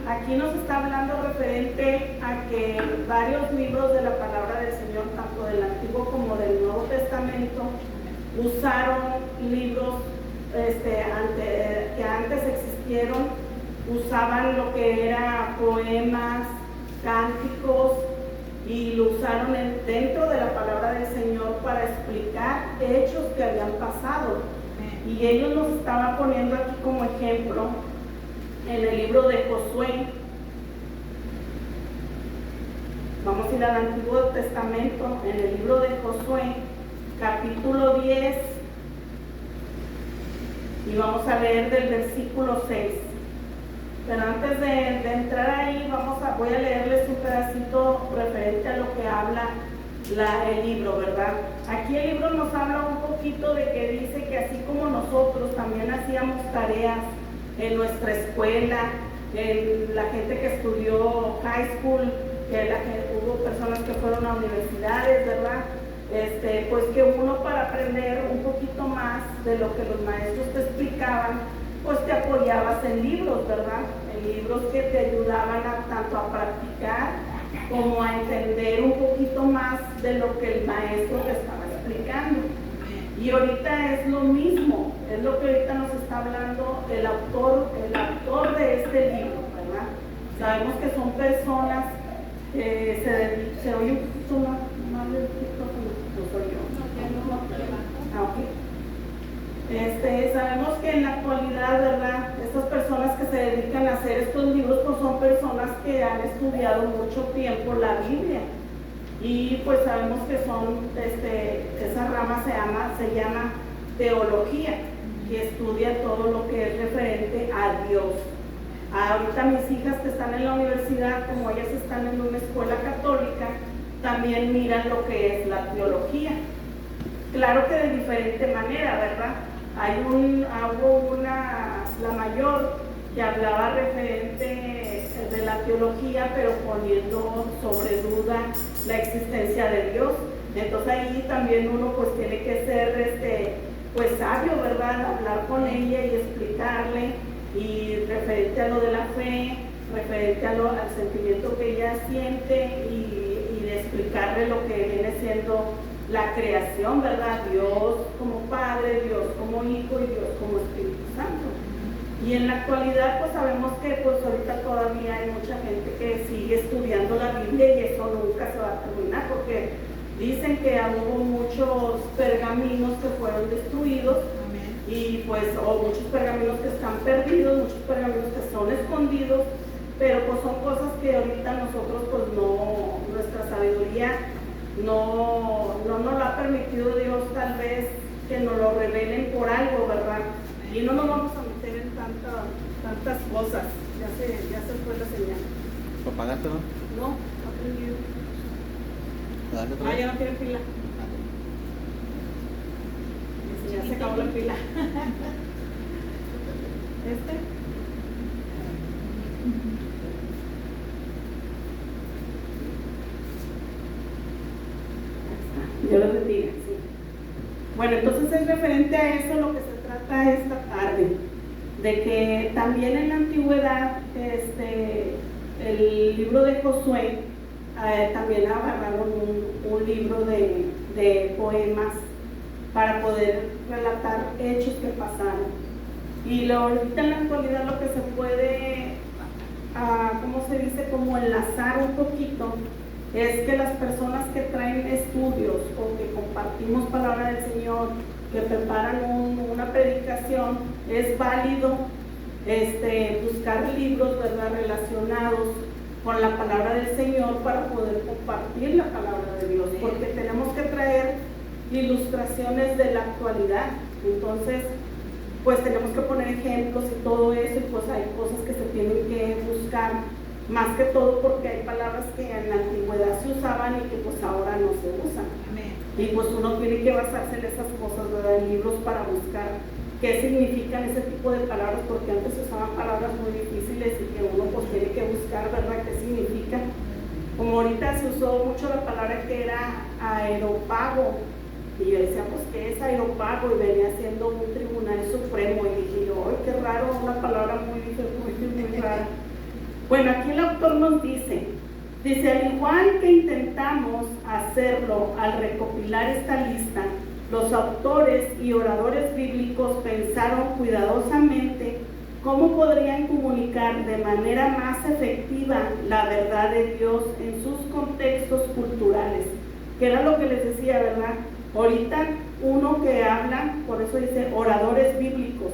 aquí nos está hablando referente a que varios libros de la palabra del Señor, tanto del Antiguo como del Nuevo Testamento, usaron libros que antes existieron, usaban lo que era poemas, cánticos, y lo usaron dentro de la palabra del Señor para explicar hechos que habían pasado. Y ellos nos estaban poniendo aquí como ejemplo en el libro de Josué. Vamos a ir al Antiguo Testamento, en el libro de Josué, capítulo 10, y vamos a leer del versículo 6. Pero antes de entrar ahí, voy a leerles un pedacito referente a lo que habla el libro, ¿verdad? Aquí el libro nos habla un poquito de que dice que así como nosotros también hacíamos tareas en nuestra escuela, en la gente que estudió high school, hubo personas que fueron a universidades, ¿verdad? Pues que uno, para aprender un poquito más de lo que los maestros te explicaban, pues te apoyabas en libros, ¿verdad? En libros que te ayudaban tanto a practicar como a entender un poquito más de lo que el maestro te estaba explicando. Y ahorita es lo mismo, es lo que ahorita nos está hablando el autor de este libro, ¿verdad? Sabemos que son personas que se oye un poquito más del micrófono, no soy yo. Sabemos que en la actualidad, ¿verdad?, estas personas que se dedican a hacer estos libros, pues son personas que han estudiado mucho tiempo la Biblia. Y pues sabemos que esa rama se llama teología, que estudia todo lo que es referente a Dios. Ahorita mis hijas que están en la universidad, como ellas están en una escuela católica, también miran lo que es la teología. Claro que de diferente manera, ¿verdad? La mayor que hablaba referente de la teología, pero poniendo sobre duda la existencia de Dios. Entonces ahí también uno pues tiene que ser pues sabio, ¿verdad? Hablar con ella y explicarle, y referente a lo de la fe, referente al sentimiento que ella siente, y de explicarle lo que viene siendo la creación, ¿verdad? Dios como Padre, Dios como Hijo y Dios como Espíritu Santo. Y en la actualidad pues sabemos que pues ahorita todavía hay mucha gente que sigue estudiando la Biblia, y eso nunca se va a terminar, porque dicen que hubo muchos pergaminos que fueron destruidos. Y pues, muchos pergaminos que están perdidos, muchos pergaminos que son escondidos, pero pues son cosas que ahorita nosotros pues no, nuestra sabiduría no nos lo ha permitido Dios, tal vez que nos lo revelen por algo, ¿verdad? Y no nos vamos a meter en tantas cosas. Ya se fue la señal. ¿Para pagarte, no? No, no aprendido. Ya no tiene pila. Ya se acabó la pila. Dios los bendiga, sí. Bueno, entonces es referente a eso lo que se trata esta tarde, de que también en la antigüedad, el libro de Josué, también agarraron un libro de poemas para poder relatar hechos que pasaron. Y ahorita en la actualidad lo que se puede, ¿cómo se dice?, como enlazar un poquito, es que las personas que traen estudios o que compartimos palabra del Señor, que preparan una predicación, es válido buscar libros, ¿verdad?, relacionados con la palabra del Señor para poder compartir la palabra de Dios, porque tenemos que traer ilustraciones de la actualidad. Entonces pues tenemos que poner ejemplos y todo eso, y pues hay cosas que se tienen que buscar, más que todo porque hay palabras que en la antigüedad se usaban y que pues ahora no se usan. Amén. Y pues uno tiene que basarse en esas cosas, ¿verdad?, en libros, para buscar qué significan ese tipo de palabras, porque antes se usaban palabras muy difíciles y que uno pues tiene que buscar, ¿verdad?, qué significan. Como ahorita se usó mucho la palabra que era aeropago, y yo decía, pues, ¿qué es aeropago? Y venía siendo un tribunal supremo, y dije yo, ¡ay, qué raro! Una palabra muy rara. Bueno, aquí el autor nos dice, al igual que intentamos hacerlo al recopilar esta lista, los autores y oradores bíblicos pensaron cuidadosamente cómo podrían comunicar de manera más efectiva la verdad de Dios en sus contextos culturales, que era lo que les decía, ¿verdad? Ahorita uno que habla, por eso dice oradores bíblicos,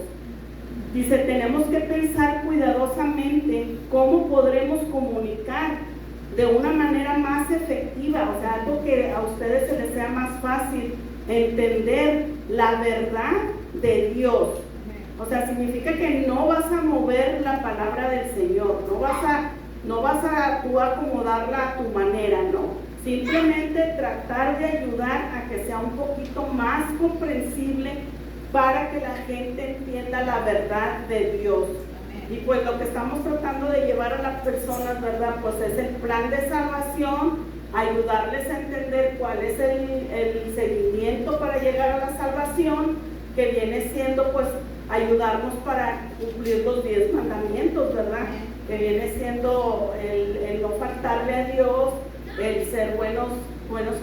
dice, tenemos que pensar cuidadosamente cómo podremos comunicar de una manera más efectiva, o sea, algo que a ustedes se les sea más fácil entender la verdad de Dios. O sea, significa que no vas a mover la palabra del Señor, no vas a tú acomodarla a tu manera, no. Simplemente tratar de ayudar a que sea un poquito más comprensible para que la gente entienda la verdad de Dios. Y pues lo que estamos tratando de llevar a las personas, ¿verdad? Pues es el plan de salvación, ayudarles a entender cuál es el seguimiento para llegar a la salvación, que viene siendo pues ayudarnos para cumplir los 10 mandamientos, ¿verdad? Que viene siendo el no faltarle a Dios, el ser buenos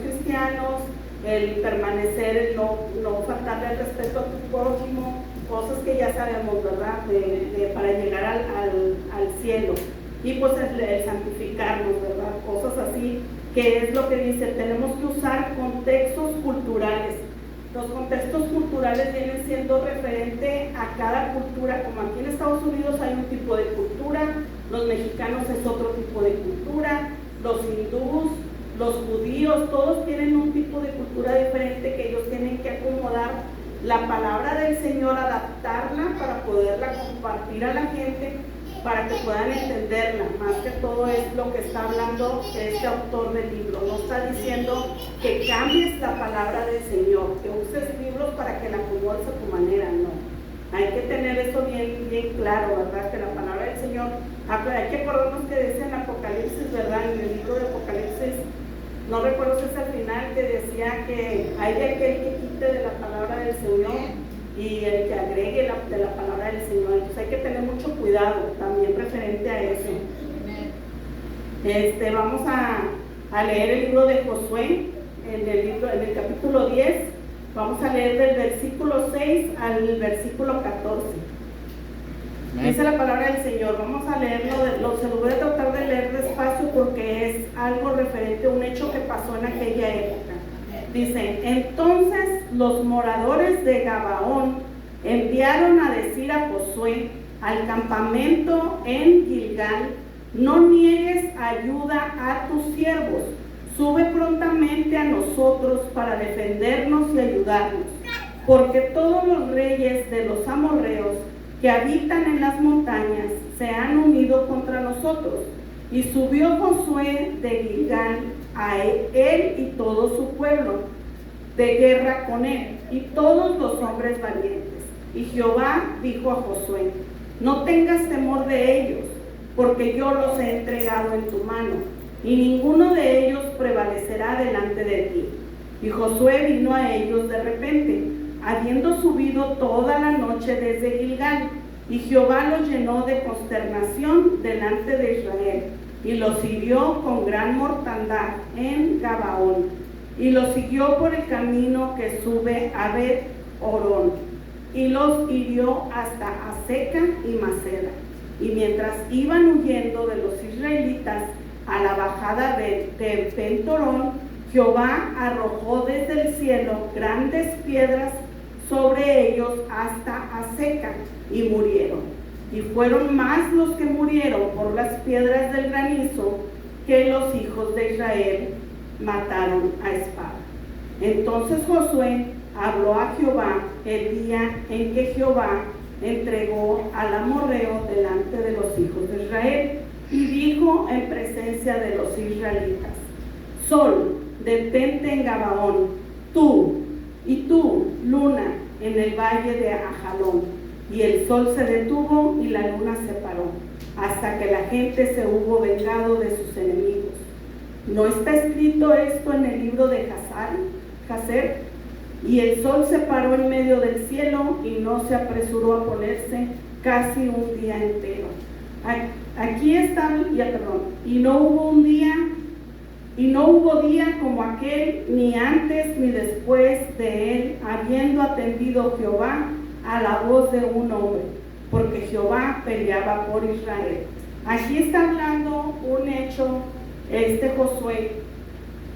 cristianos, el permanecer, el no faltarle al respeto a tu prójimo, cosas que ya sabemos, ¿verdad? Para llegar al cielo. Y pues el santificarnos, ¿verdad? Cosas así, que es lo que dice, tenemos que usar contextos culturales. Los contextos culturales vienen siendo referente a cada cultura, como aquí en Estados Unidos hay un tipo de cultura, los mexicanos es otro tipo de cultura, los hindús, los judíos, todos tienen un tipo de cultura diferente que ellos tienen que acomodar la palabra del Señor, adaptarla para poderla compartir a la gente, para que puedan entenderla. Más que todo es lo que está hablando este autor del libro. No está diciendo que cambies la palabra del Señor, que uses libros para que la acomodes a tu manera, no. Hay que tener eso bien claro, ¿verdad? Que la palabra del Señor, hay que acordarnos que dice en Apocalipsis, ¿verdad? En el libro de Apocalipsis, no recuerdo si es al final, que decía que hay de aquel que quite de la palabra del Señor y el que agregue de la palabra del Señor. Entonces hay que tener mucho cuidado también referente a eso. Vamos a leer el libro de Josué, en el capítulo 10, vamos a leer del versículo 6 al versículo 14. Dice la palabra del Señor, vamos a leerlo, se lo voy a tratar de leer despacio porque es algo referente a un hecho que pasó en aquella época. Dice, entonces los moradores de Gabaón enviaron a decir a Josué, al campamento en Gilgal, no niegues ayuda a tus siervos, sube prontamente a nosotros para defendernos y ayudarnos, porque todos los reyes de los amorreos que habitan en las montañas se han unido contra nosotros. Y subió Josué de Gilgal a él y todo su pueblo de guerra con él y todos los hombres valientes. Y Jehová dijo a Josué, no tengas temor de ellos, porque yo los he entregado en tu mano, y ninguno de ellos prevalecerá delante de ti. Y Josué vino a ellos de repente, habiendo subido toda la noche desde Gilgal, y Jehová los llenó de consternación delante de Israel, y los hirió con gran mortandad en Gabaón, y los siguió por el camino que sube a Bet-Horón, y los hirió hasta Azeca y Maceda. Y mientras iban huyendo de los israelitas a la bajada de Bet-Horón, Jehová arrojó desde el cielo grandes piedras sobre ellos hasta Azeca, y murieron. Y fueron más los que murieron por las piedras del granizo que los hijos de Israel mataron a espada. Entonces Josué habló a Jehová el día en que Jehová entregó al amorreo delante de los hijos de Israel, y dijo en presencia de los israelitas, Sol, detente en Gabaón, tú, y tú, luna, en el valle de Ajalón. Y el sol se detuvo y la luna se paró, hasta que la gente se hubo vengado de sus enemigos. ¿No está escrito esto en el libro de Jacer? Y el sol se paró en medio del cielo y no se apresuró a ponerse casi un día entero. Aquí está, y no hubo día como aquel, ni antes ni después de él, habiendo atendido Jehová a la voz de un hombre, porque Jehová peleaba por Israel. Aquí está hablando un hecho, Josué,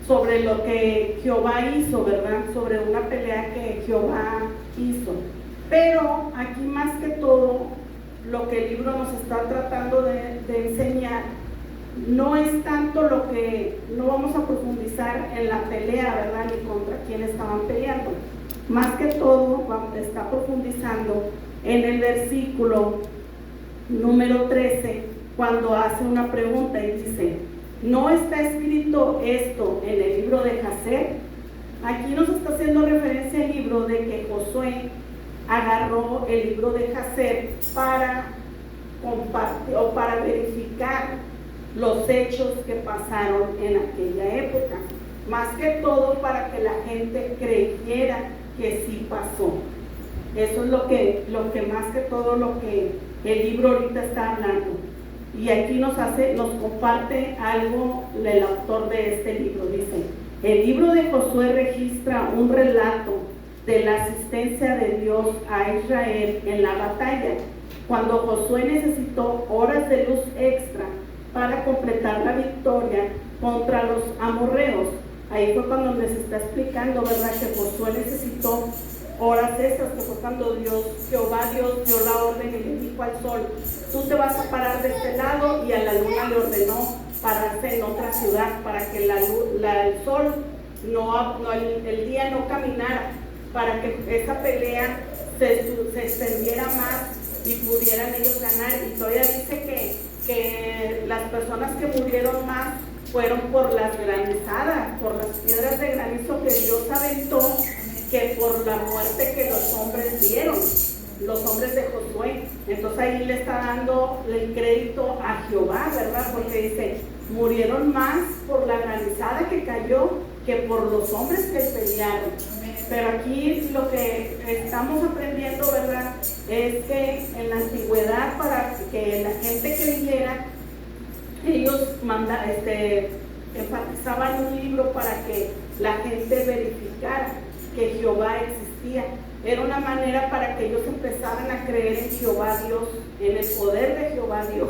sobre lo que Jehová hizo, ¿verdad? Sobre una pelea que Jehová hizo. Pero aquí más que todo, lo que el libro nos está tratando de enseñar, no es tanto lo que, no vamos a profundizar en la pelea, ¿verdad? Ni contra quién estaban peleando. Más que todo, está profundizando en el versículo número 13, cuando hace una pregunta y dice: ¿no está escrito esto en el libro de Jacer? Aquí nos está haciendo referencia al libro de que Josué agarró el libro de Jacer para compartir o para verificar los hechos que pasaron en aquella época, más que todo para que la gente creyera que sí pasó. Eso es lo que más que todo lo que el libro ahorita está hablando. Y aquí nos comparte algo el autor de este libro. Dice: el libro de Josué registra un relato de la asistencia de Dios a Israel en la batalla, cuando Josué necesitó horas de luz extra para completar la victoria contra los amorreos. Ahí fue cuando les está explicando, ¿verdad?, que Josué necesitó horas extras, que fue cuando Jehová Dios dio la orden y le dijo al sol: tú te vas a parar de este lado, y a la luna le ordenó pararse en otra ciudad para que el sol el día no caminara, para que esa pelea se extendiera más y pudieran ellos ganar. Y todavía dice que las personas que murieron más fueron por las granizadas, por las piedras de granizo que Dios aventó, que por la muerte que los hombres dieron, los hombres de Josué. Entonces ahí le está dando el crédito a Jehová, ¿verdad? Porque dice: murieron más por la granizada que cayó que por los hombres que pelearon. Pero aquí lo que estamos aprendiendo, ¿verdad?, es que en la antigüedad, para que la gente creyera, ellos enfatizaban un libro para que la gente verificara que Jehová existía. Era una manera para que ellos empezaran a creer en Jehová Dios, en el poder de Jehová Dios,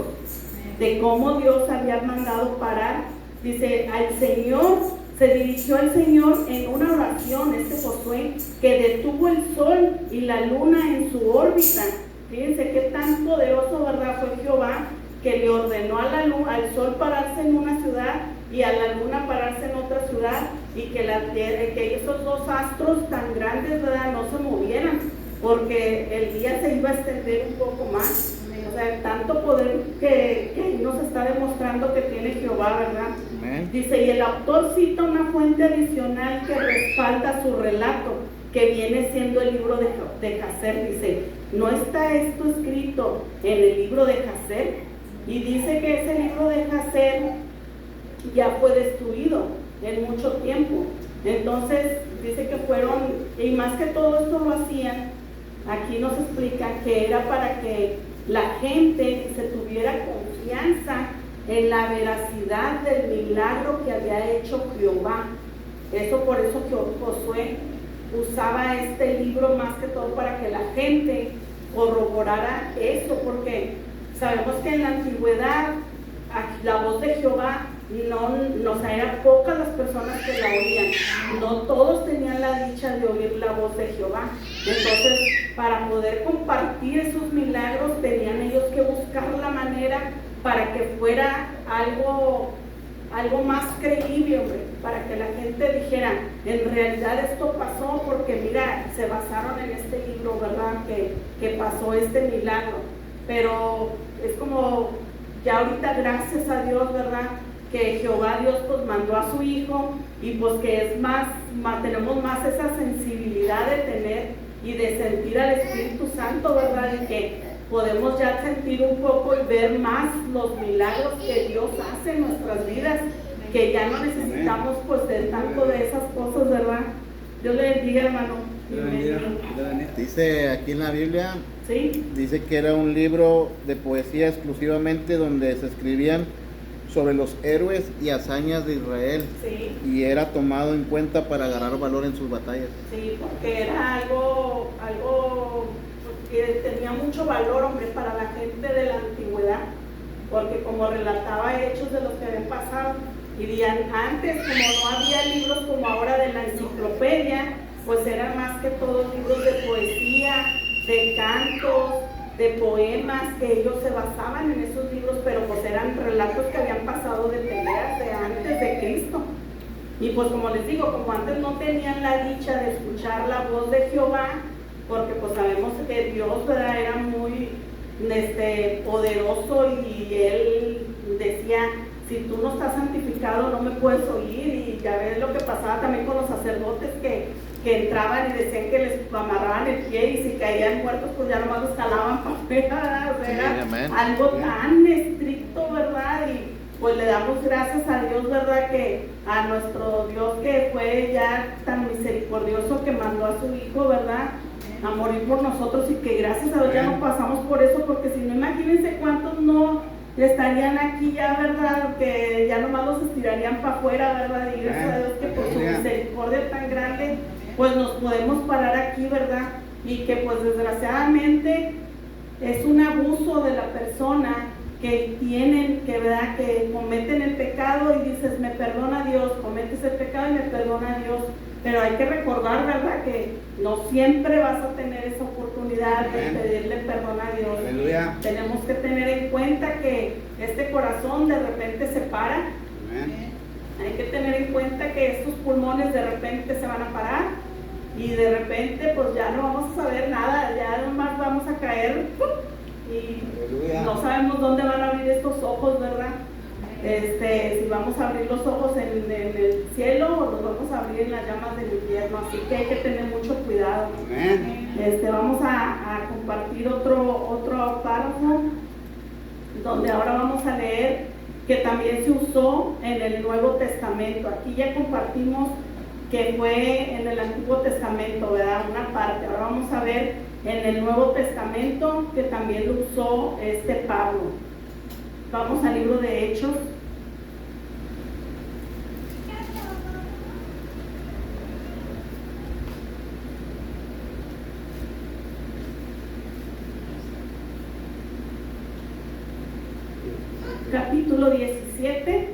de cómo Dios había mandado parar. Dice: al Señor, se dirigió al Señor en una oración, Josué, que detuvo el sol y la luna en su órbita. Fíjense qué tan poderoso, ¿verdad?, fue Jehová, que le ordenó al sol pararse en una ciudad y a la luna pararse en otra ciudad, y que esos dos astros tan grandes, ¿verdad?, no se movieran, porque el día se iba a extender un poco más. O sea, tanto poder que nos está demostrando que tiene Jehová, ¿verdad? Amén. Dice: y el autor cita una fuente adicional que respalda su relato, que viene siendo el libro de Jacer. Dice: ¿no está esto escrito en el libro de Jacer? Y dice que ese libro de Jacer ya fue destruido en mucho tiempo. Entonces dice que y más que todo esto lo hacían, aquí nos explica que era para que la gente se tuviera confianza en la veracidad del milagro que había hecho Jehová. Por eso Josué usaba este libro más que todo, para que la gente corroborara eso, porque sabemos que en la antigüedad la voz de Jehová eran pocas las personas que la oían, no todos tenían la dicha de oír la voz de Jehová. Entonces, para poder compartir esos milagros, tenían ellos que buscar la manera para que fuera algo más creíble, hombre, para que la gente dijera: en realidad esto pasó, porque mira, se basaron en este libro, ¿verdad?, que pasó este milagro. Pero es como, ya ahorita, gracias a Dios, ¿verdad?, que Jehová Dios pues mandó a su Hijo, y pues que es tenemos más esa sensibilidad de tener y de sentir al Espíritu Santo, ¿verdad?, y que podemos ya sentir un poco y ver más los milagros que Dios hace en nuestras vidas, que ya no necesitamos pues de tanto de esas cosas, ¿verdad? Dios le bendiga, hermano. Dice aquí en la Biblia, ¿Sí? dice que era un libro de poesía exclusivamente donde se escribían sobre los héroes y hazañas de Israel. Sí. Y era tomado en cuenta para ganar valor en sus batallas. Sí, porque era algo que tenía mucho valor, hombre, para la gente de la antigüedad, porque como relataba hechos de los que habían pasado, y antes, como no había libros como ahora de la enciclopedia, pues eran más que todos libros de poesía, de cantos, de poemas, que ellos se basaban en esos libros, pero pues eran relatos que habían pasado de peleas de antes de Cristo. Y pues como les digo, como antes no tenían la dicha de escuchar la voz de Jehová, porque pues sabemos que Dios, ¿verdad?, era muy poderoso, y él decía, si tú no estás santificado no me puedes oír. Y ya ves lo que pasaba también con los sacerdotes que entraban y decían que les amarraban el pie, y si caían muertos pues ya nomás los jalaban para afuera. O sea, era algo tan estricto, ¿verdad? Y pues le damos gracias a Dios, ¿verdad?, que a nuestro Dios, que fue ya tan misericordioso, que mandó a su Hijo, ¿verdad?, a morir por nosotros, y que gracias a Dios ya no pasamos por eso, porque si no, imagínense cuántos no estarían aquí ya, ¿verdad?, que ya nomás los estirarían para afuera, ¿verdad? Y gracias a Dios que por su misericordia tan grande pues nos podemos parar aquí, ¿verdad? Y que pues desgraciadamente es un abuso de la persona que tienen, que, ¿verdad?, que cometen el pecado y dices, me perdona Dios, cometes el pecado y me perdona Dios. Pero hay que recordar, ¿verdad?, que no siempre vas a tener esa oportunidad de pedirle perdón a Dios. Aleluya. Tenemos que tener en cuenta que este corazón de repente se para. Amén. Hay que tener en cuenta que estos pulmones de repente se van a parar, y de repente pues ya no vamos a saber nada, ya nomás vamos a caer y Aleluya. no sabemos dónde van a abrir estos ojos, ¿verdad? Si vamos a abrir los ojos en el cielo o los vamos a abrir en las llamas del infierno, así que hay que tener mucho cuidado. Amén. Vamos a compartir otro párrafo donde ahora vamos a leer que también se usó en el Nuevo Testamento. Aquí ya compartimos que fue en el Antiguo Testamento, ¿verdad?, una parte. Ahora vamos a ver en el Nuevo Testamento que también lo usó Pablo. Vamos al libro de Hechos. Capítulo 17.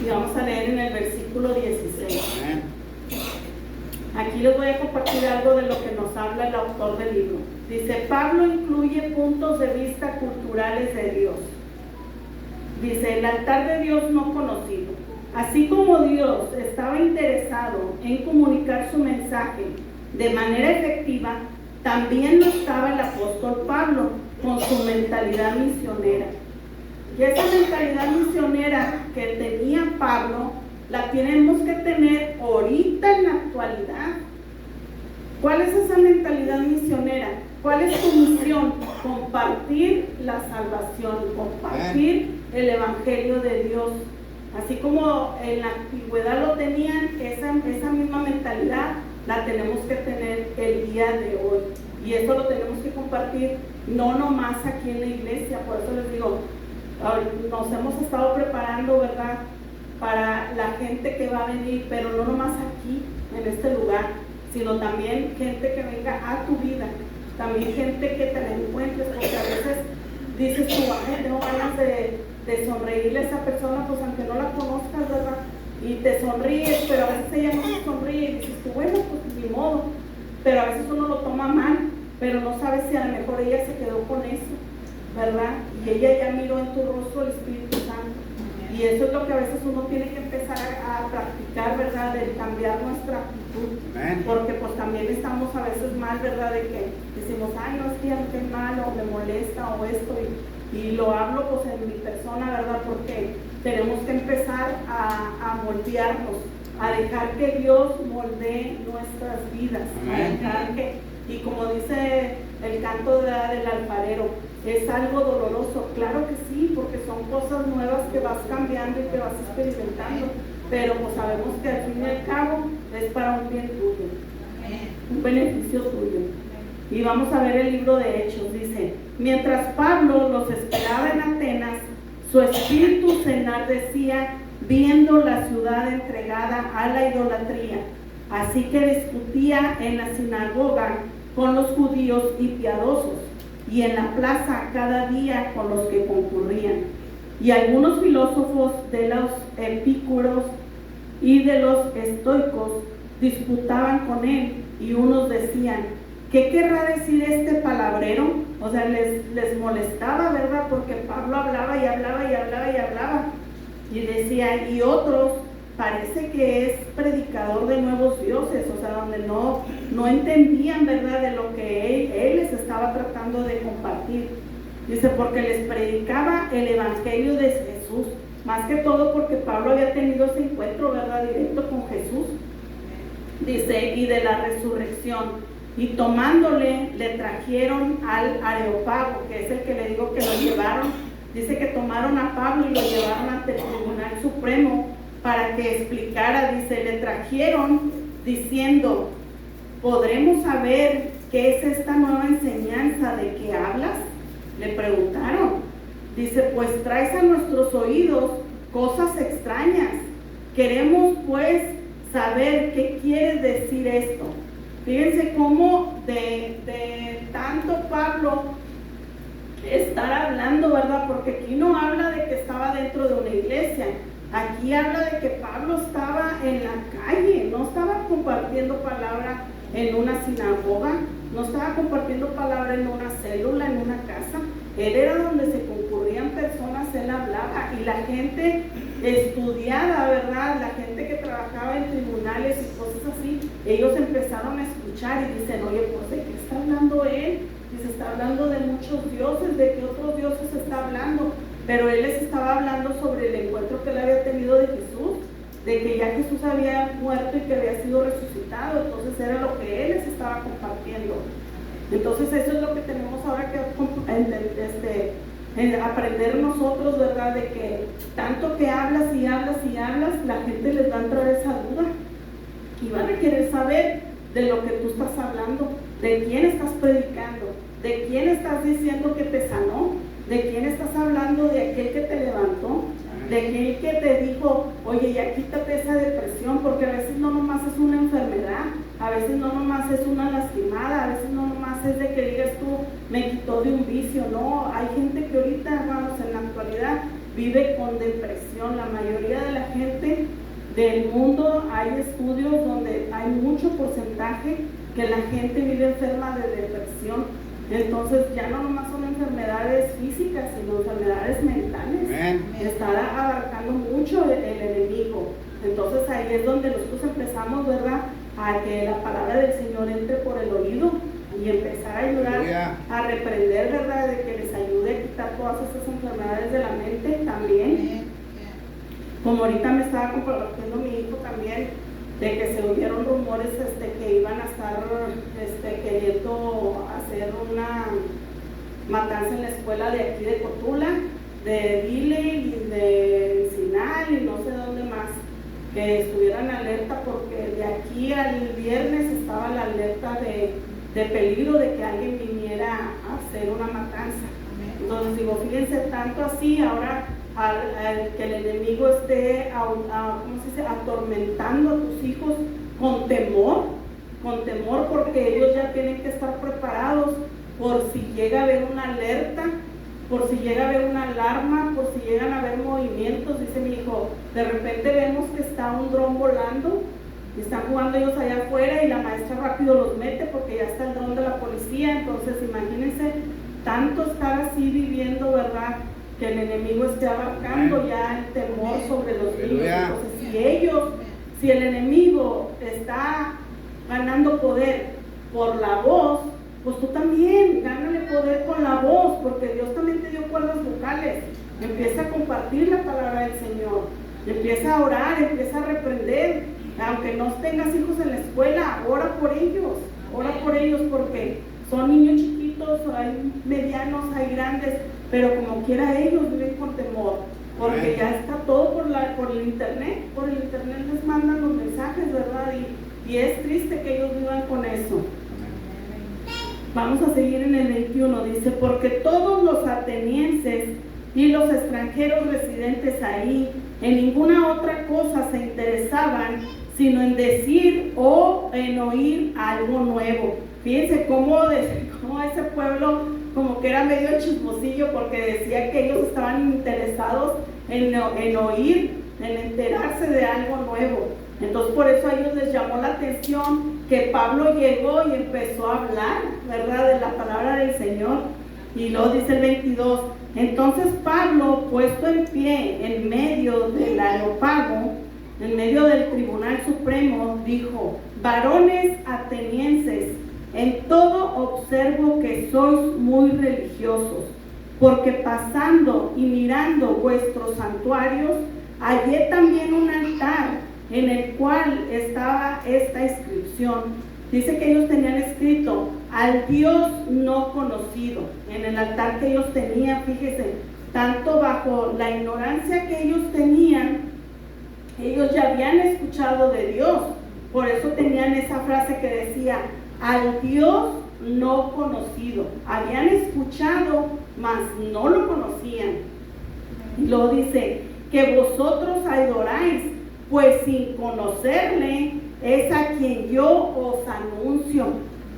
Y vamos a leer en el versículo 16. Amén. Aquí les voy a compartir algo de lo que nos habla el autor del libro. Dice, Pablo incluye puntos de vista culturales de Dios. Dice, el altar de Dios no conocido. Así como Dios estaba interesado en comunicar su mensaje de manera efectiva, también lo estaba el apóstol Pablo con su mentalidad misionera. Y esa mentalidad misionera que tenía Pablo, la tenemos que tener ahorita en la actualidad. ¿Cuál es esa mentalidad misionera? ¿Cuál es tu misión? Compartir la salvación, compartir el evangelio de Dios. Así como en la antigüedad lo tenían, esa misma mentalidad la tenemos que tener el día de hoy. Y eso lo tenemos que compartir, no nomás aquí en la iglesia. Por eso les digo, nos hemos estado preparando, ¿verdad?, para la gente que va a venir, pero no nomás aquí, en este lugar, sino también gente que venga a tu vida, también gente que te la encuentres, porque a veces dices tú, ay, tengo ganas de sonreírle a esa persona, pues aunque no la conozcas, ¿verdad? Y te sonríes, pero a veces ella no se sonríe y dices tú, bueno, pues ni modo, pero a veces uno lo toma mal, pero no sabes si a lo mejor ella se quedó con eso, ¿verdad? Y ella ya miró en tu rostro el Espíritu Santo. Y eso es lo que a veces uno tiene que empezar a practicar, ¿verdad? De cambiar nuestra actitud. Amén. Porque pues también estamos a veces mal, ¿verdad? De que decimos, ay, no, es que ya me mal o me molesta o esto. Y lo hablo pues en mi persona, ¿verdad? Porque tenemos que empezar a moldearnos, a dejar que Dios moldee nuestras vidas. Amén. A dejar que, y como dice el canto del alfarero, es algo doloroso. Claro que sí, porque son cosas nuevas que vas cambiando y que vas experimentando, pero pues sabemos que al fin y al cabo es para un bien tuyo, un beneficio tuyo. Y vamos a ver el libro de Hechos. Dice: mientras Pablo los esperaba en Atenas, su espíritu se enardecía viendo la ciudad entregada a la idolatría. Así que discutía en la sinagoga con los judíos y piadosos, y en la plaza cada día con los que concurrían. Y algunos filósofos de los epicúreos y de los estoicos disputaban con él, y unos decían: ¿qué querrá decir este palabrero? O sea, les molestaba, ¿verdad? Porque Pablo hablaba y hablaba y hablaba y hablaba. Y decía, y otros, parece que es predicador de nuevos dioses, o sea, donde no entendían, ¿verdad?, de lo que él les estaba tratando de compartir. Dice, porque les predicaba el evangelio de Jesús, más que todo porque Pablo había tenido ese encuentro, ¿verdad?, directo con Jesús. Dice, y de la resurrección. Y tomándole, le trajeron al Areópago, que es el que le digo que lo llevaron. Dice que tomaron a Pablo y lo llevaron ante el Tribunal Supremo para que explicara. Dice, le trajeron diciendo: ¿podremos saber qué es esta nueva enseñanza de que hablas? Le preguntaron. Dice, pues traes a nuestros oídos cosas extrañas. Queremos pues saber qué quieres decir esto. Fíjense cómo de tanto Pablo estar hablando, ¿verdad? Porque aquí no habla de que estaba dentro de una iglesia, aquí habla de que Pablo estaba en la calle, no estaba compartiendo palabra en una sinagoga, no estaba compartiendo palabra en una célula, en una casa. Él era donde se concurrían personas, él hablaba, y la gente estudiada, ¿verdad? La gente que trabajaba en tribunales y cosas así, ellos empezaron a escuchar y dicen, oye, pues ¿de qué está hablando él? Dice, está hablando de muchos dioses, ¿de qué otros dioses está hablando? Pero él les estaba hablando sobre el encuentro que él había tenido de Jesús, de que ya Jesús había muerto y que había sido resucitado. Entonces era lo que él les estaba compartiendo. Entonces eso es lo que tenemos ahora que aprender nosotros, ¿verdad? De que tanto que hablas y hablas y hablas, la gente les va a entrar esa duda y van a querer saber de lo que tú estás hablando, de quién estás predicando, de quién estás diciendo que te sanó, de quién estás hablando, de aquel que te levantó, de aquel que te dijo, oye, ya quítate esa depresión, porque a veces no nomás es una enfermedad, a veces no nomás es una lastimada, a veces no nomás es de que digas tú, me quitó de un vicio. No, hay gente que ahorita, hermanos, en la actualidad vive con depresión. La mayoría de la gente del mundo, hay estudios donde hay mucho porcentaje que la gente vive enferma de depresión. Entonces ya no nomás son enfermedades físicas, sino enfermedades mentales. Está abarcando mucho el enemigo. Entonces ahí es donde nosotros empezamos, ¿verdad?, a que la palabra del Señor entre por el oído y empezar a ayudar a reprender, ¿verdad?, de que les ayude a quitar todas esas enfermedades de la mente también. Como ahorita me estaba compartiendo mi hijo también, de que se oyeron rumores que iban a estar queriendo hacer una matanza en la escuela de aquí de Cotula, de Dile y de Sinal y no sé dónde más, que estuvieran alerta, porque de aquí al viernes estaba la alerta de peligro de que alguien viniera a hacer una matanza. Entonces digo, fíjense, tanto así ahora al que el enemigo esté atormentando a tus hijos con temor, porque ellos ya tienen que estar preparados por si llega a haber una alerta, por si llega a haber una alarma, por si llegan a haber movimientos. Dice mi hijo, de repente vemos que está un dron volando y están jugando ellos allá afuera y la maestra rápido los mete porque ya está el dron de la policía. Entonces imagínense tanto estar así viviendo, ¿verdad?, que el enemigo esté abarcando ya el temor sobre los niños. Entonces si el enemigo está ganando poder por la voz, pues tú también gánale poder con la voz, porque Dios también te dio cuerdas vocales. Empieza a compartir la palabra del Señor, empieza a orar, empieza a reprender. Aunque no tengas hijos en la escuela, ora por ellos, porque son niños chiquitos, hay medianos, hay grandes, pero como quiera ellos viven con temor, porque ya está todo por el internet les mandan los mensajes, ¿verdad? Y es triste que ellos vivan con eso. Vamos a seguir en el 21, dice, porque todos los atenienses y los extranjeros residentes ahí en ninguna otra cosa se interesaban, sino en decir o en oír algo nuevo. Fíjense cómo ese pueblo como que era medio chismosillo, porque decía que ellos estaban interesados en oír, en enterarse de algo nuevo. Entonces por eso a ellos les llamó la atención que Pablo llegó y empezó a hablar, ¿verdad?, de la palabra del Señor. Y luego dice el 22, entonces Pablo, puesto en pie en medio del Areópago, en medio del Tribunal Supremo, dijo: varones atenienses, en todo observo que sois muy religiosos, porque pasando y mirando vuestros santuarios, hallé también un altar en el cual estaba esta inscripción. Dice que ellos tenían escrito: al Dios no conocido. En el altar que ellos tenían, fíjese, tanto bajo la ignorancia que ellos tenían, ellos ya habían escuchado de Dios. Por eso tenían esa frase que decía: al Dios no conocido. Habían escuchado, mas no lo conocían. Y luego dice: que vosotros adoráis, pues sin conocerle es a quien yo os anuncio.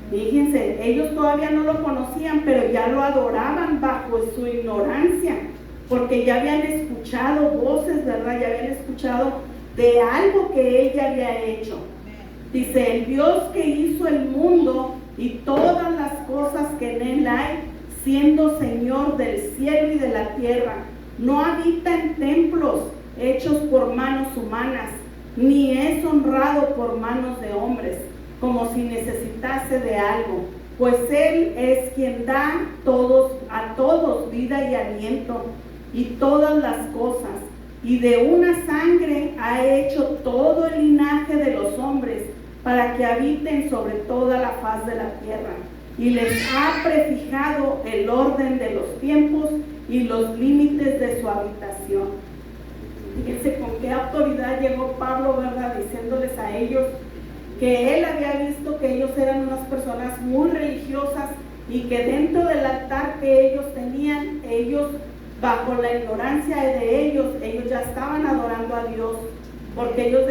Fíjense, ellos todavía no lo conocían, pero ya lo adoraban bajo su ignorancia, porque ya habían escuchado voces, ¿verdad? Ya habían escuchado de algo que él ya había hecho. Dice: el Dios que hizo el mundo y todas las cosas que en él hay, siendo Señor del cielo y de la tierra, no habita en templos hechos por manos humanas, ni es honrado por manos de hombres, como si necesitase de algo, pues Él es quien da a todos vida y aliento y todas las cosas, y de una sangre ha hecho todo el linaje de los hombres, para que habiten sobre toda la faz de la tierra, y les ha prefijado el orden de los tiempos y los límites de su habitación. Fíjense con qué autoridad llegó Pablo, ¿verdad?, diciéndoles a ellos que él había visto que ellos eran unas personas muy religiosas y que dentro del altar que ellos tenían, ellos, bajo la ignorancia de ellos ya estaban adorando a Dios, porque ellos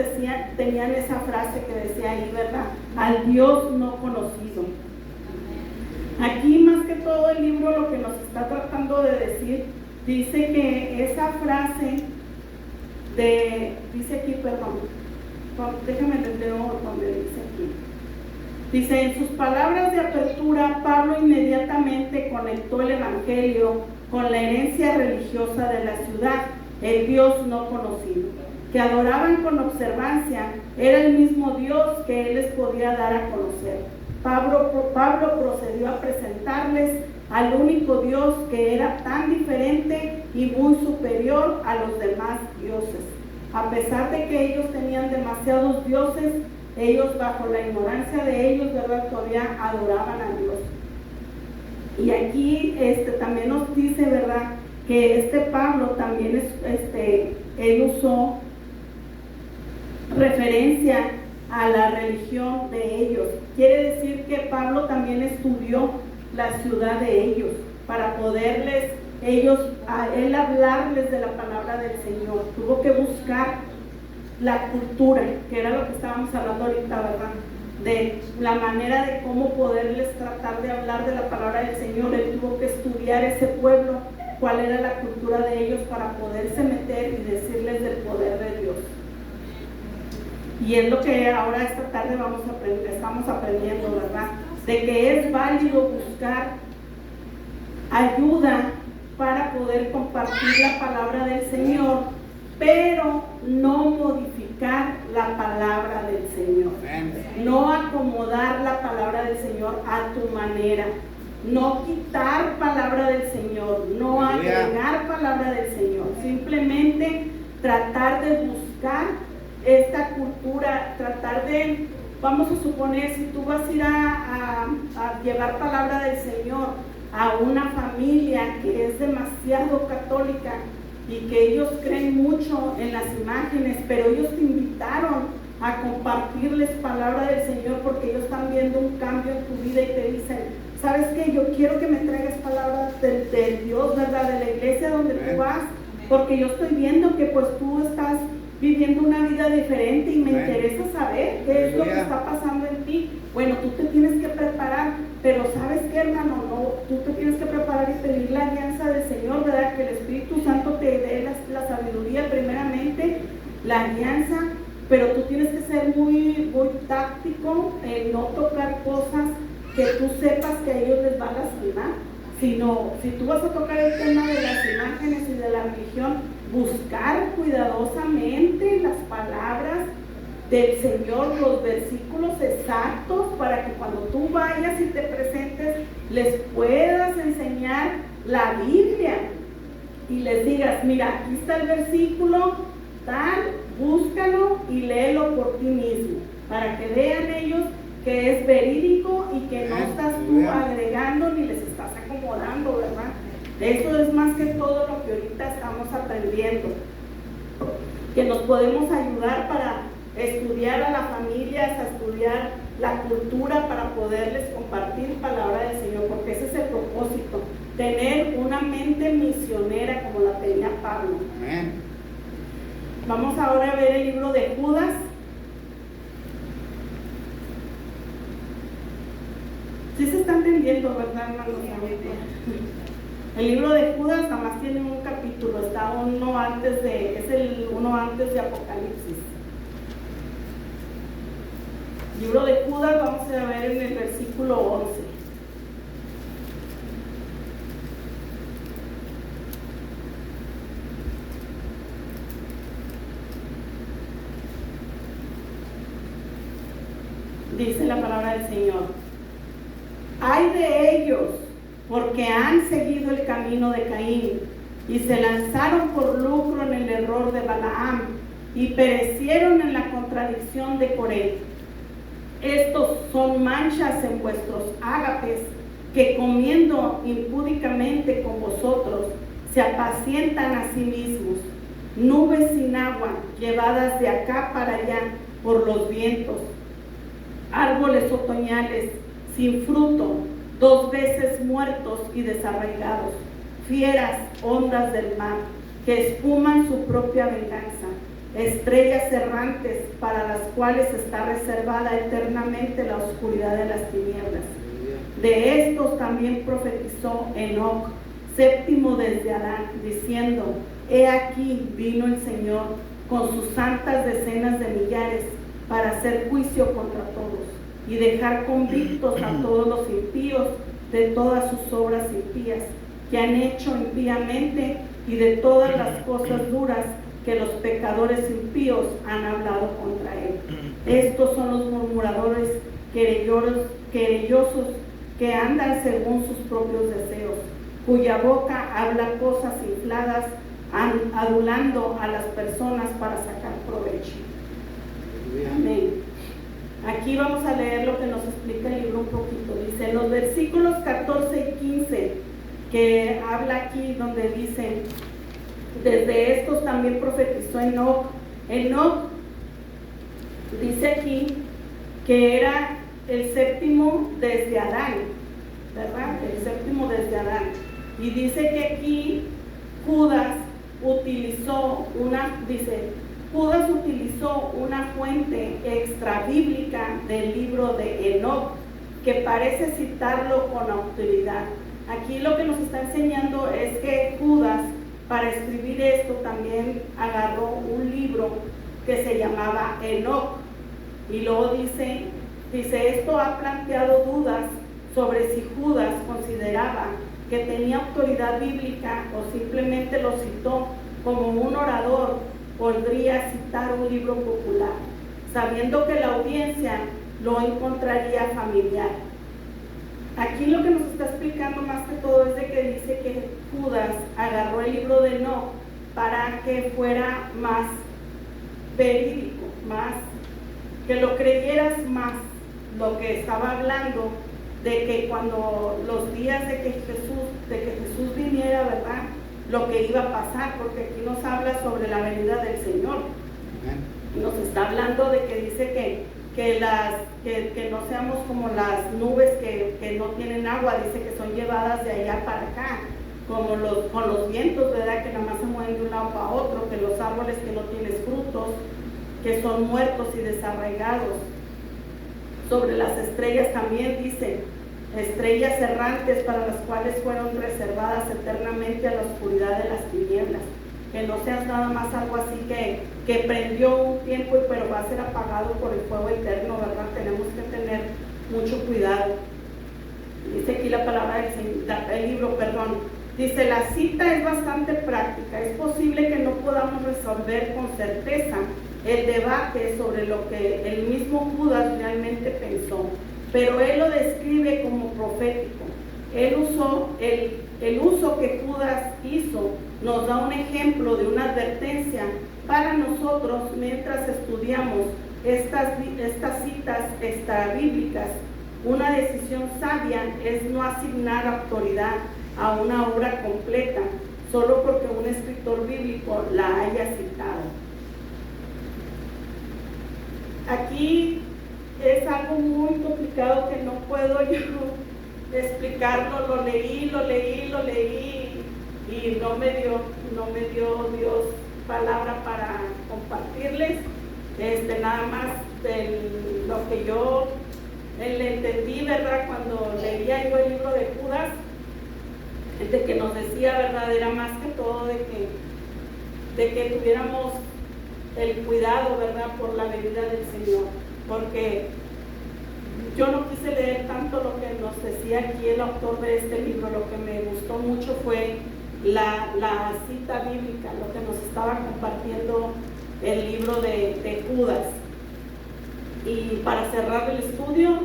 tenían esa frase que decía ahí, ¿verdad?, al Dios no conocido. Aquí más que todo el libro lo que nos está tratando de decir, dice que esa frase dice aquí, déjame les leo donde dice aquí. Dice: en sus palabras de apertura, Pablo inmediatamente conectó el evangelio con la herencia religiosa de la ciudad, el Dios no conocido, que adoraban con observancia. Era el mismo Dios que él les podía dar a conocer. Pablo procedió a presentarles al único Dios que era tan diferente y muy superior a los demás dioses. A pesar de que ellos tenían demasiados dioses, ellos, bajo la ignorancia de ellos, ¿verdad?, todavía adoraban a Dios. Y aquí también nos dice, ¿verdad?, que Pablo también él usó referencia a la religión de ellos. Quiere decir que Pablo también estudió la ciudad de ellos para poderles él hablarles de la palabra del Señor. Tuvo que buscar la cultura, que era lo que estábamos hablando ahorita, ¿verdad?, de la manera de cómo poderles tratar de hablar de la palabra del Señor. Él tuvo que estudiar ese pueblo, cuál era la cultura de ellos, para poderse meter y decirles del poder de Dios. Y es lo que ahora esta tarde estamos aprendiendo, ¿verdad?, de que es válido buscar ayuda para poder compartir la palabra del Señor, pero no modificar la palabra del Señor, no acomodar la palabra del Señor a tu manera, no quitar palabra del Señor, no agregar palabra del Señor, simplemente tratar de buscar esta cultura, tratar de vamos a suponer, si tú vas a ir a llevar palabra del Señor a una familia que es demasiado católica y que ellos creen mucho en las imágenes, pero ellos te invitaron a compartirles palabra del Señor porque ellos están viendo un cambio en tu vida y te dicen, ¿sabes qué? Yo quiero que me traigas palabra de Dios, ¿verdad? De la iglesia donde tú vas, porque yo estoy viendo que pues tú estás viviendo una vida diferente y me interesa saber qué es lo que está pasando en ti. Bueno, tú te tienes que preparar, pero ¿sabes qué, hermano? No, tú te tienes que preparar y pedir la alianza del Señor, ¿verdad? Que el Espíritu Santo te dé la sabiduría primeramente, la alianza, pero tú tienes que ser muy, muy táctico en no tocar cosas que tú sepas que a ellos les va a lastimar, sino si tú vas a tocar el tema de las imágenes y de la religión, buscar cuidadosamente las palabras del Señor, los versículos exactos, para que cuando tú vayas y te presentes, les puedas enseñar la Biblia y les digas, mira, aquí está el versículo tal, búscalo y léelo por ti mismo, para que vean ellos que es verídico y que no estás tú agregando ni les estás acomodando, ¿verdad? Eso es más que todo lo que ahorita estamos aprendiendo, que nos podemos ayudar para estudiar a las familias, a estudiar la cultura, para poderles compartir palabra del Señor, porque ese es el propósito, tener una mente misionera como la tenía Pablo. Amén. Vamos ahora a ver el libro de Judas. Sí se está entendiendo, ¿verdad, hermanos? El libro de Judas nada más tiene un capítulo, está uno antes es el uno antes de Apocalipsis. El libro de Judas vamos a ver en el versículo 11. Dice la palabra del Señor: ay de ellos, porque han seguido el camino de Caín y se lanzaron por lucro en el error de Balaam y perecieron en la contradicción de Coré. Estos son manchas en vuestros ágapes, que comiendo impúdicamente con vosotros se apacientan a sí mismos, nubes sin agua llevadas de acá para allá por los vientos, árboles otoñales sin fruto, 2 veces muertos y desarraigados, fieras ondas del mar que espuman su propia venganza, estrellas errantes para las cuales está reservada eternamente la oscuridad de las tinieblas. De estos también profetizó Enoc, séptimo desde Adán, diciendo: he aquí vino el Señor con sus santas decenas de millares para hacer juicio contra todos y dejar convictos a todos los impíos de todas sus obras impías que han hecho impíamente y de todas las cosas duras que los pecadores impíos han hablado contra él. Estos son los murmuradores querellosos que andan según sus propios deseos, cuya boca habla cosas infladas, adulando a las personas para sacar provecho. Amén. Aquí vamos a leer lo que nos explica el libro un poquito. Dice en los versículos 14 y 15, que habla aquí donde dice: desde estos también profetizó Enoc. Enoc dice aquí que era el séptimo desde Adán, ¿verdad? El séptimo desde Adán. Y dice que aquí Judas utilizó una fuente extrabíblica del libro de Enoc, que parece citarlo con autoridad. Aquí lo que nos está enseñando es que Judas, para escribir esto, también agarró un libro que se llamaba Enoc, y luego dice, esto ha planteado dudas sobre si Judas consideraba que tenía autoridad bíblica o simplemente lo citó como un orador. Podría citar un libro popular, sabiendo que la audiencia lo encontraría familiar. Aquí lo que nos está explicando más que todo es de que dice que Judas agarró el libro de Enoc para que fuera más verídico, más que lo creyeras más, lo que estaba hablando de que cuando los días de que Jesús viniera, ¿verdad? Lo que iba a pasar, porque aquí nos habla sobre la venida del Señor. Nos está hablando de que dice que no seamos como las nubes que no tienen agua, dice que son llevadas de allá para acá, con los vientos, ¿verdad? Que nada más se mueven de un lado para otro, que los árboles que no tienen frutos, que son muertos y desarraigados. Sobre las estrellas también dice, estrellas errantes para las cuales fueron reservadas eternamente a la oscuridad de las tinieblas. Que no seas nada más algo así que prendió un tiempo pero va a ser apagado por el fuego eterno, ¿verdad? Tenemos que tener mucho cuidado. Dice aquí la palabra del Señor, el libro, dice, la cita es bastante práctica. Es posible que no podamos resolver con certeza el debate sobre lo que el mismo Judas realmente pensó, pero él lo describe como profético. El uso que Judas hizo nos da un ejemplo de una advertencia para nosotros mientras estudiamos estas citas bíblicas. Una decisión sabia es no asignar autoridad a una obra completa solo porque un escritor bíblico la haya citado. Aquí es algo muy complicado que no puedo yo explicarlo. Lo leí y no me dio Dios palabra para compartirles. Nada más lo que yo le entendí, ¿verdad? Cuando leía yo el libro de Judas, de que nos decía, ¿verdad? Era más que todo de que tuviéramos el cuidado, ¿verdad? Por la venida del Señor, porque yo no quise leer tanto lo que nos decía aquí el autor de este libro. Lo que me gustó mucho fue la cita bíblica, lo que nos estaba compartiendo el libro de Judas. Y para cerrar el estudio,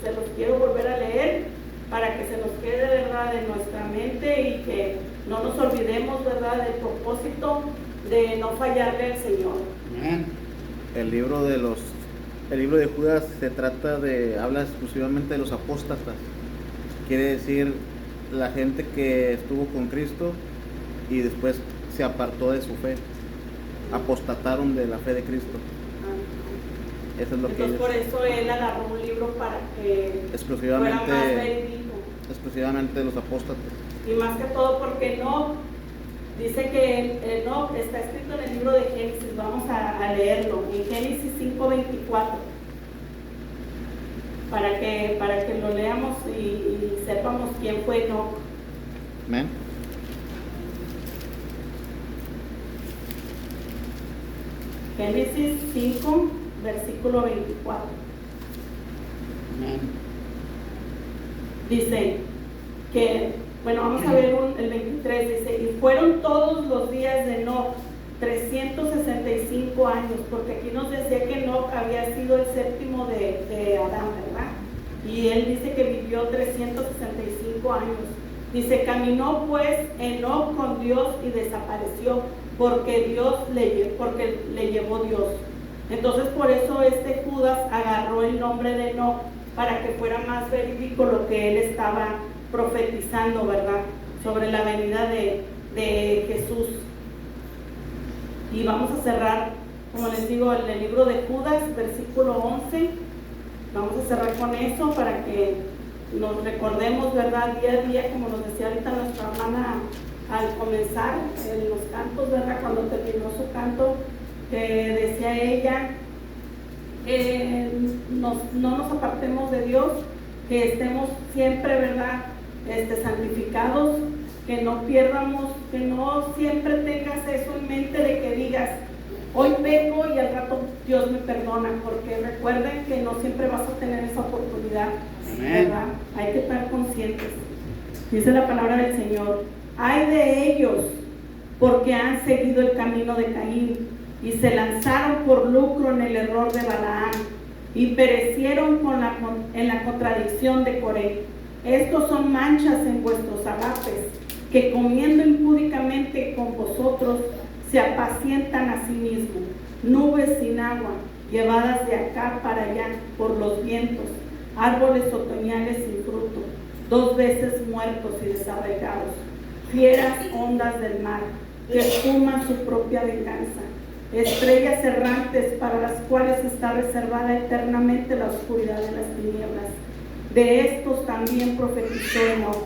se los quiero volver a leer para que se nos quede, ¿verdad?, de nuestra mente y que no nos olvidemos, ¿verdad?, del propósito de no fallarle al Señor. El libro de Judas habla exclusivamente de los apóstatas. Quiere decir la gente que estuvo con Cristo y después se apartó de su fe, apostataron de la fe de Cristo. Eso es lo Entonces, que por eso él agarró un libro para que fuera más verídico. Exclusivamente de los apóstatas. Y más que todo porque dice que Enoc está escrito en el libro de Génesis. Vamos a leerlo en Génesis 5:24 para que lo leamos y sepamos quién fue Enoc. Amén. Génesis 5, versículo 24. Amén. Dice que, bueno, vamos a ver el 23, dice, y fueron todos los días de Enoc 365 años, porque aquí nos decía que Enoc había sido el séptimo de Adán, ¿verdad? Y él dice que vivió 365 años. Dice, caminó pues Enoc con Dios y desapareció, porque le llevó Dios. Entonces por eso Judas agarró el nombre de Enoc para que fuera más verídico lo que él estaba profetizando, ¿verdad?, sobre la venida de Jesús. Y vamos a cerrar, como les digo, el libro de Judas, versículo 11. Vamos a cerrar con eso para que nos recordemos, ¿verdad?, día a día, como nos decía ahorita nuestra hermana al comenzar en los cantos, ¿verdad?, cuando terminó su canto, decía ella, no nos apartemos de Dios, que estemos siempre, ¿verdad?, santificados, que no pierdamos, que no siempre tengas eso en mente de que digas, hoy peco y al rato Dios me perdona, porque recuerden que no siempre vas a tener esa oportunidad, ¿verdad? Hay que estar conscientes. Dice la palabra del Señor, ay de ellos, porque han seguido el camino de Caín y se lanzaron por lucro en el error de Balaam y perecieron en la contradicción de Coré. Estos son manchas en vuestros agapes, que comiendo impúdicamente con vosotros se apacientan a sí mismos, nubes sin agua, llevadas de acá para allá por los vientos, árboles otoñales sin fruto, 2 veces muertos y desarraigados, fieras ondas del mar, que espuman su propia venganza, estrellas errantes para las cuales está reservada eternamente la oscuridad de las tinieblas. De estos también profetizó Enoc,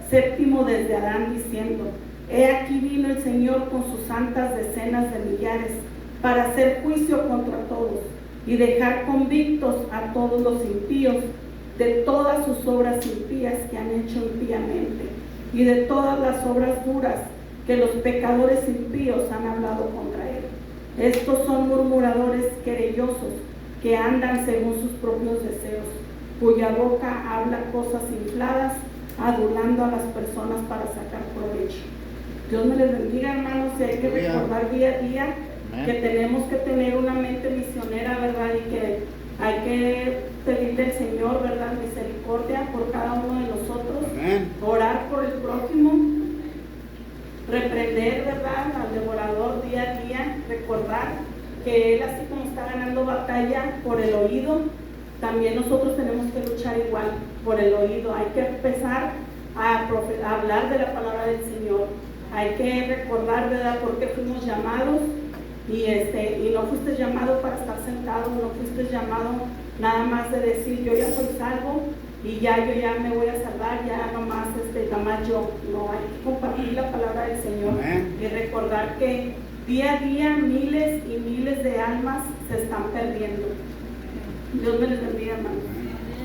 séptimo desde Adán, diciendo: He aquí vino el Señor con sus santas decenas de millares, para hacer juicio contra todos, y dejar convictos a todos los impíos, de todas sus obras impías que han hecho impíamente, y de todas las obras duras que los pecadores impíos han hablado contra él. Estos son murmuradores querellosos, que andan según sus propios deseos, cuya boca habla cosas infladas, adulando a las personas para sacar provecho. Dios me les bendiga, hermanos, y hay que recordar día a día que tenemos que tener una mente misionera, ¿verdad? Y que hay que pedirle al Señor, ¿verdad?, misericordia por cada uno de nosotros. Amén. Orar por el prójimo, reprender, ¿verdad?, al devorador día a día, recordar que él, así como está ganando batalla por el oído, también nosotros tenemos que luchar igual por el oído. Hay que empezar a hablar de la palabra del Señor. Hay que recordar, ¿verdad?, por qué fuimos llamados. Y no fuiste llamado para estar sentado, no fuiste llamado nada más de decir: yo ya soy salvo y yo ya me voy a salvar, ya nomás yo. No, hay que compartir la palabra del Señor. Amén. Y recordar que día a día miles y miles de almas se están perdiendo. Dios me les bendiga, hermanos.